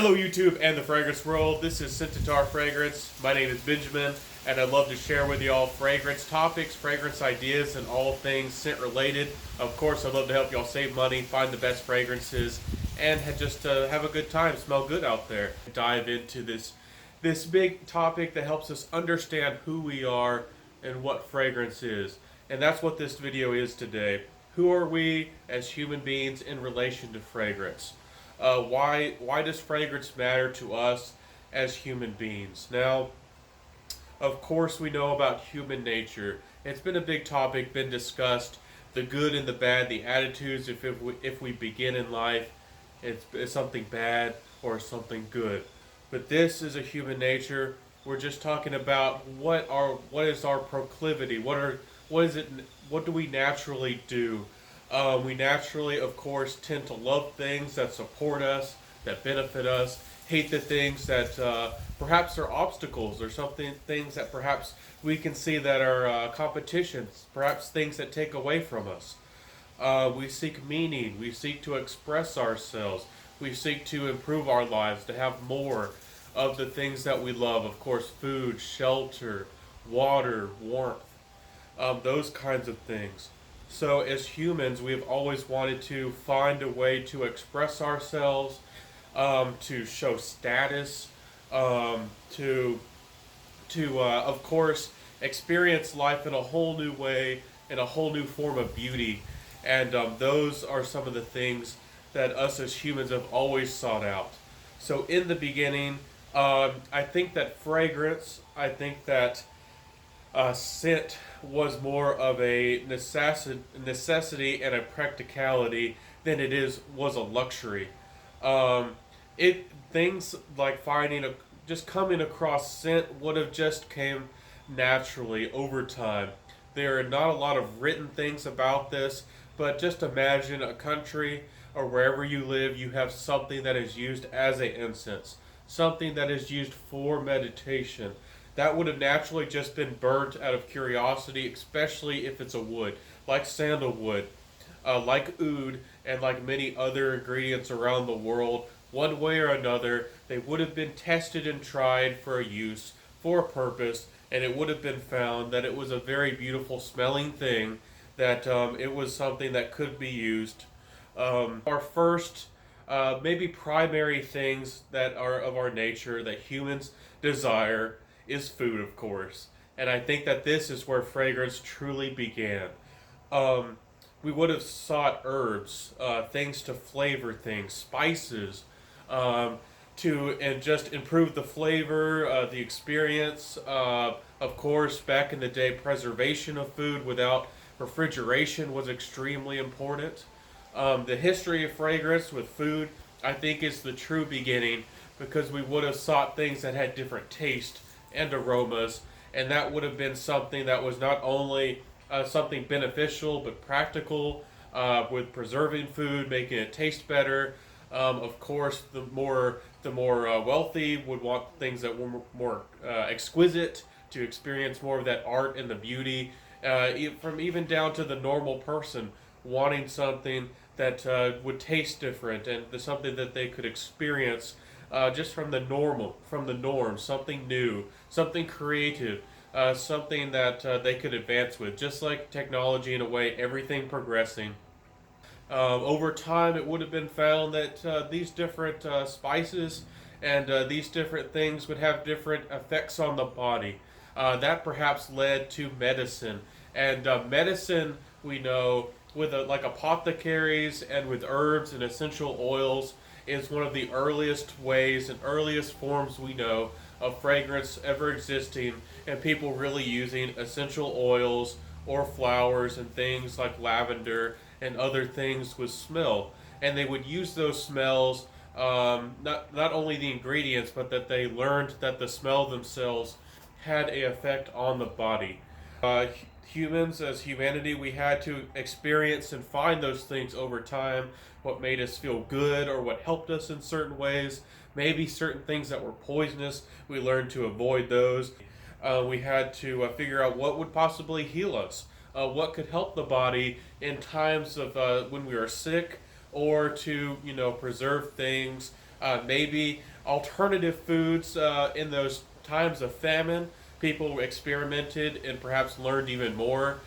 Hello YouTube and the fragrance world. This is Scentatar Fragrance. My name is Benjamin and I'd love to share with you all fragrance topics, fragrance ideas, and all things scent related. Of course, I'd love to help y'all save money, find the best fragrances, and just have a good time, smell good out there. Dive into this big topic that helps us understand who we are and what fragrance is. And that's what this video is today. Who are we as human beings in relation to fragrance? Why does fragrance matter to us as human beings? Now, of course, we know about human nature. It's been a big topic, been discussed. The good and the bad, the attitudes. If we begin in life, it's something bad or something good. But this is a human nature. We're just talking about what is our proclivity. What do we naturally do? We naturally, of course, tend to love things that support us, that benefit us, hate the things that perhaps are obstacles or things that perhaps we can see that are competitions, perhaps things that take away from us. We seek meaning, we seek to express ourselves, we seek to improve our lives, to have more of the things that we love. Of course, food, shelter, water, warmth, those kinds of things. So as humans, we've always wanted to find a way to express ourselves, to show status, to of course, experience life in a whole new way, in a whole new form of beauty. And those are some of the things that us as humans have always sought out. So in the beginning, I think that scent was more of a necessity and a practicality than was a luxury. Things like just coming across scent would have just came naturally over time. There are not a lot of written things about this, but just imagine a country or wherever you live, you have something that is used as an incense, something that is used for meditation. That would have naturally just been burnt out of curiosity, especially if it's a wood, like sandalwood, like oud, and like many other ingredients around the world. One way or another, they would have been tested and tried for a use, for a purpose, and it would have been found that it was a very beautiful smelling thing, that it was something that could be used. Our first, maybe primary things that are of our nature that humans desire is food, of course. And I think that this is where fragrance truly began. We would have sought herbs, things to flavor things, spices, and just improve the flavor, the experience. Of course, back in the day, preservation of food without refrigeration was extremely important. The history of fragrance with food, I think, is the true beginning, because we would have sought things that had different taste and aromas, and that would have been something that was not only something beneficial but practical, with preserving food, making it taste better. Of course, the more wealthy would want things that were more exquisite, to experience more of that art and the beauty, from even down to the normal person wanting something that would taste different, and something that they could experience just from the norm, something new, something creative, something that they could advance with. Just like technology, in a way, everything progressing. Over time, it would have been found that these different spices and these different things would have different effects on the body. That perhaps led to medicine. And medicine, we know, with like apothecaries and with herbs and essential oils, is one of the earliest ways and earliest forms we know of fragrance ever existing, and people really using essential oils or flowers and things like lavender and other things with smell. And they would use those smells, not only the ingredients, but that they learned that the smell themselves had an effect on the body. Humans, as humanity, we had to experience and find those things over time, what made us feel good or what helped us in certain ways. Maybe certain things that were poisonous, we learned to avoid those. We had to figure out what would possibly heal us, what could help the body in times of when we were sick, or to preserve things maybe alternative foods in those times of famine. People experimented and perhaps learned even more.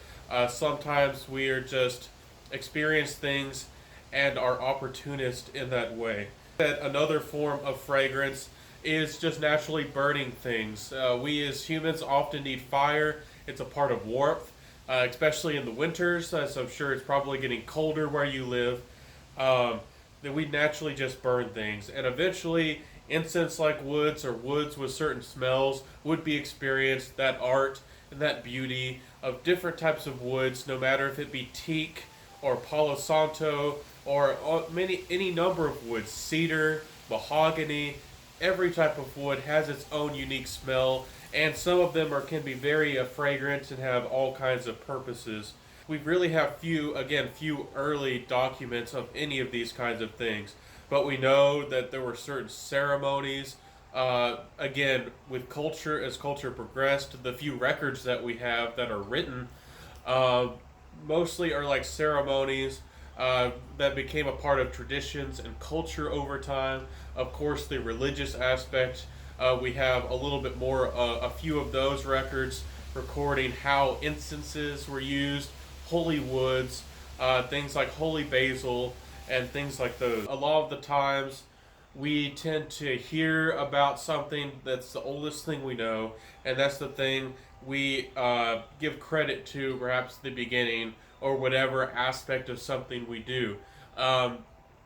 Sometimes we are just experience things and are opportunist in that way. That another form of fragrance is just naturally burning things. We as humans often need fire. It's a part of warmth, especially in the winters, as I'm sure it's probably getting colder where you live. Um, that we naturally just burn things, and eventually incense like woods or woods with certain smells would be experienced. That art and that beauty of different types of woods, no matter if it be teak or palo santo or any number of woods, cedar, mahogany. Every type of wood has its own unique smell, and some of them can be very fragrant and have all kinds of purposes. We really have few early documents of any of these kinds of things, but we know that there were certain ceremonies. Again, with culture, as culture progressed, the few records that we have that are written uh, mostly are like ceremonies that became a part of traditions and culture over time. Of course, the religious aspect, we have a little bit more, a few of those records recording how incenses were used, holy woods, things like holy basil, and things like those. A lot of the times, we tend to hear about something that's the oldest thing we know, and that's the thing we give credit to, perhaps the beginning or whatever aspect of something we do. Um,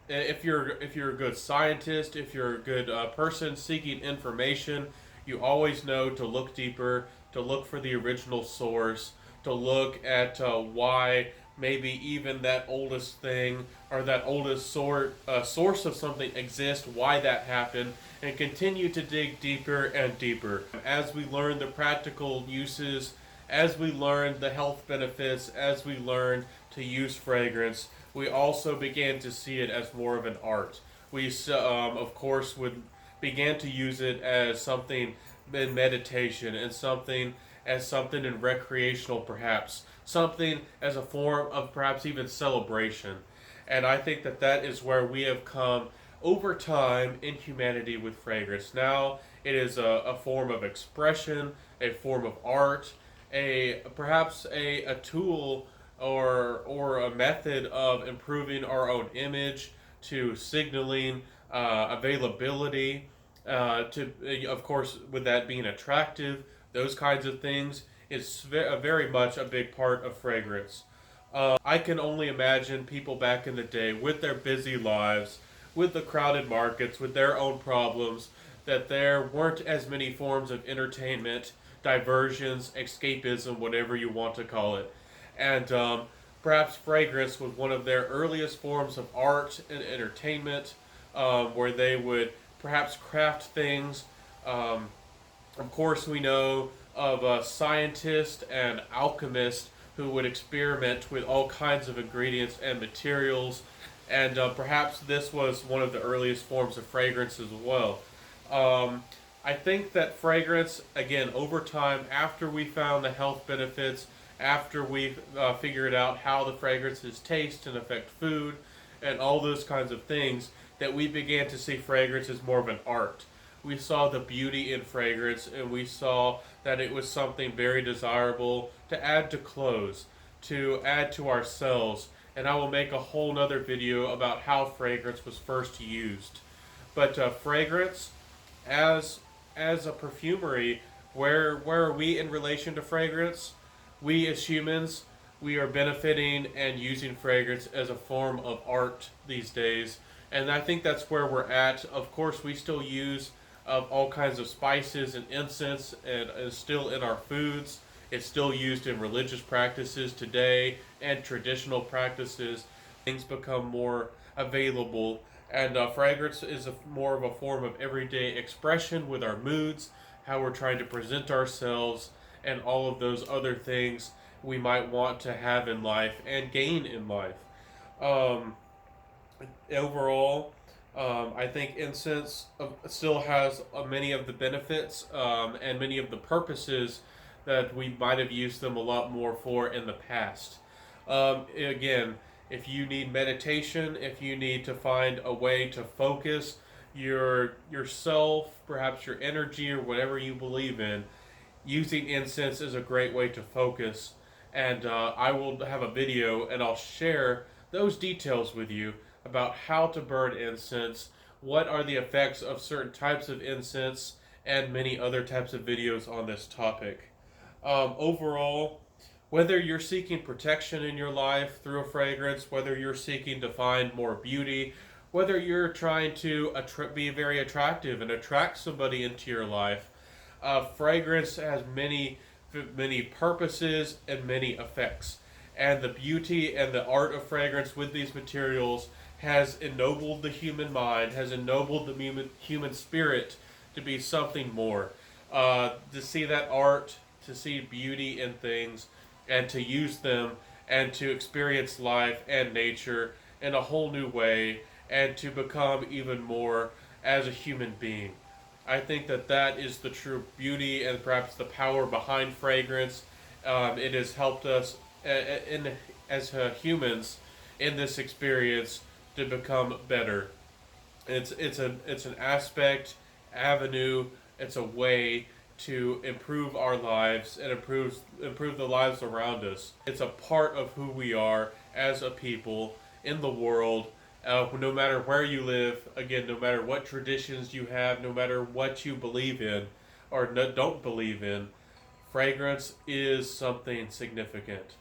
if you're a good scientist, if you're a good person seeking information, you always know to look deeper, to look for the original source, to look at why maybe even that oldest thing or that oldest source of something exists, why that happened, and continue to dig deeper and deeper. As we learn the practical uses, as we learn the health benefits, as we learn to use fragrance, we also began to see it as more of an art. We, of course, would began to use it as something in meditation and something in recreational, perhaps something as a form of perhaps even celebration. And I think that that is where we have come over time in humanity with fragrance. Now it is a form of expression, a form of art, a perhaps a tool or a method of improving our own image, to signaling availability, to of course with that being attractive, those kinds of things is very much a big part of fragrance. I can only imagine people back in the day with their busy lives, with the crowded markets, with their own problems, that there weren't as many forms of entertainment, diversions, escapism, whatever you want to call it. And perhaps fragrance was one of their earliest forms of art and entertainment, where they would perhaps craft things. Um, of course, we know of scientists and alchemists who would experiment with all kinds of ingredients and materials, and perhaps this was one of the earliest forms of fragrance as well. I think that fragrance, again, over time, after we found the health benefits, after we figured out how the fragrances taste and affect food, and all those kinds of things, that we began to see fragrance as more of an art. We saw the beauty in fragrance, and we saw that it was something very desirable to add to clothes, to add to ourselves. And I will make a whole nother video about how fragrance was first used. But fragrance, as a perfumery, where are we in relation to fragrance? We as humans, we are benefiting and using fragrance as a form of art these days. And I think that's where we're at. Of course, we still use all kinds of spices and incense, and is still in our foods. It's still used in religious practices today and traditional practices. Things become more available, and fragrance is more of a form of everyday expression with our moods, how we're trying to present ourselves, and all of those other things we might want to have in life and gain in life. Um, Overall, I think incense still has many of the benefits and many of the purposes that we might have used them a lot more for in the past. Again, if you need meditation, if you need to find a way to focus, yourself, perhaps your energy or whatever you believe in, using incense is a great way to focus. And I will have a video and I'll share those details with you about how to burn incense, what are the effects of certain types of incense, and many other types of videos on this topic. Overall, whether you're seeking protection in your life through a fragrance, whether you're seeking to find more beauty, whether you're trying to be very attractive and attract somebody into your life, fragrance has many purposes and many effects. And the beauty and the art of fragrance with these materials has ennobled the human mind, has ennobled the human spirit to be something more. To see that art, to see beauty in things, and to use them, and to experience life and nature in a whole new way, and to become even more as a human being. I think that that is the true beauty and perhaps the power behind fragrance. It has helped us as humans in this experience to become better. It's an aspect, avenue. It's a way to improve our lives and improve the lives around us. It's a part of who we are as a people in the world. No matter where you live, again, no matter what traditions you have, no matter what you believe in or don't believe in, fragrance is something significant.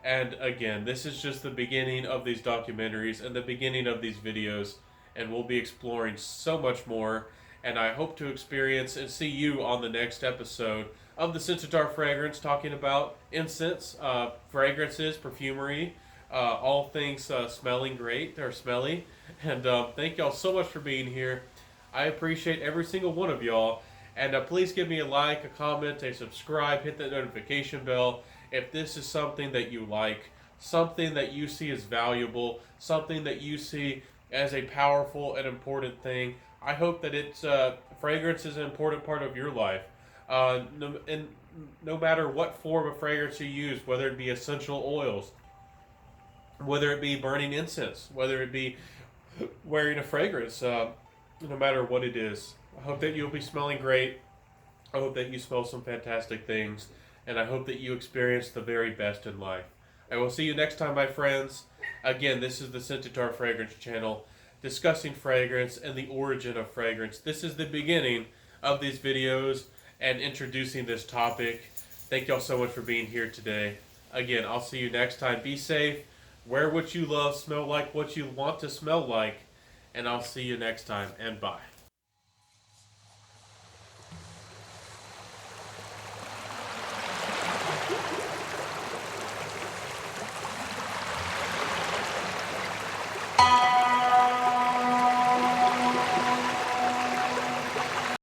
And again, this is just the beginning of these documentaries and the beginning of these videos, and we'll be exploring so much more. And I hope to experience and see you on the next episode of the Sensitar Fragrance, talking about incense, fragrances, perfumery, all things smelling great or smelly. And thank y'all so much for being here. I appreciate every single one of y'all. And please give me a like, a comment, a subscribe, hit that notification bell if this is something that you like, something that you see as valuable, something that you see as a powerful and important thing. I hope that fragrance is an important part of your life. And no matter what form of fragrance you use, whether it be essential oils, whether it be burning incense, whether it be wearing a fragrance, no matter what it is. I hope that you'll be smelling great. I hope that you smell some fantastic things. And I hope that you experience the very best in life. I will see you next time, my friends. Again, this is the Sensitar Fragrance channel, discussing fragrance and the origin of fragrance. This is the beginning of these videos and introducing this topic. Thank y'all so much for being here today. Again, I'll see you next time. Be safe. Wear what you love. Smell like what you want to smell like. And I'll see you next time. And bye.